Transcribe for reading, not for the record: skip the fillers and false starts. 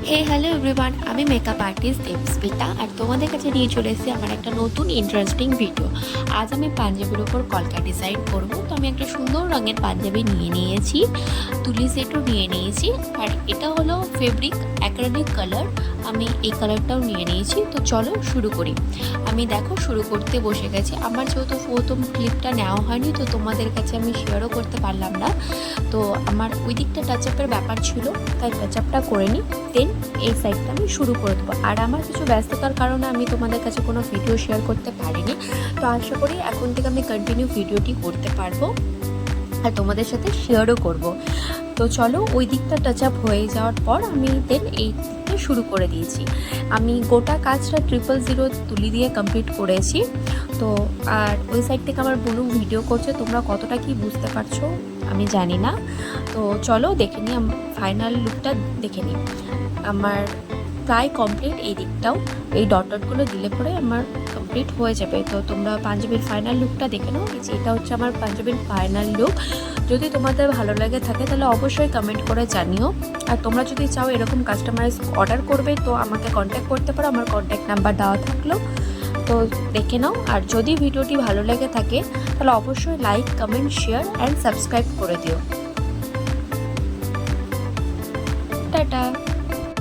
হে hello everyone, আমি makeup artist Debasmita আর তোমাদের কাছে নিয়ে চলে এসেছি আমার একটা নতুন ইন্টারেস্টিং ভিডিও। আজ আমি পাঞ্জাবির ওপর কলকা ডিজাইন করব। তো আমি একটা সুন্দর রঙের পাঞ্জাবি নিয়ে নিয়েছি, তুলি সেটও নিয়ে নিয়েছি, আর এটা হলো ফেব্রিক অ্যাক্রিলিক কালার। আমি এই কালারটাও নিয়ে নিয়েছি। তো চলো শুরু করি। আমি দেখো শুরু করতে বসে গেছি। আমার যেহেতু প্রথম ক্লিপটা নেওয়া হয়নি, তো তোমাদের কাছে আমি শেয়ারও করতে পারলাম না। তো আমার ওই দিকটা টাচ আপের ব্যাপার ছিল, তাই টাচ আপটা করে নিই, দেন এই সাইডটা আমি শুরু করে দেবো। আর আমার কিছু ব্যস্ততার কারণে আমি তোমাদের কাছে কোনো ভিডিও শেয়ার করতে পারিনি। তো আশা করি এখন থেকে আমি কন্টিনিউ ভিডিওটি করতে পারবো আর তোমাদের সাথে শেয়ারও করব। তো চলো, ওই দিকটা টাচ আপ হয়ে যাওয়ার পর আমি দেন এই দিকটা শুরু করে দিয়েছি। আমি গোটা কাজটা 000 তুলি দিয়ে কমপ্লিট করেছি। তো আর ওই সাইড থেকে আমার বোনু ভিডিও করছে, তোমরা কতটা কি বুঝতে পারছো আমি জানি না। তো চলো দেখে নিই, ফাইনাল লুকটা দেখে নিই। আমার প্রায় কমপ্লিট, এই দিকটাও এই ডট ডটগুলো দিলে পরে আমার কমপ্লিট হয়ে যাবে। তো তোমরা পাঞ্জাবির ফাইনাল লুকটা দেখে নাও। এটা হচ্ছে আমার পাঞ্জাবির ফাইনাল লুক। যদি তোমাদের ভালো লাগে থাকে তাহলে অবশ্যই কমেন্ট করে জানিও। আর তোমরা যদি চাও এরকম কাস্টমাইজ অর্ডার করবে তো আমাকে কন্ট্যাক্ট করতে পারো, আমার কন্ট্যাক্ট নাম্বার দেওয়া থাকলো। তো দেখে নাও। আর যদি ভিডিওটি ভালো লেগে থাকে তাহলে অবশ্যই like, comment, share and subscribe করে দিও। টাটা।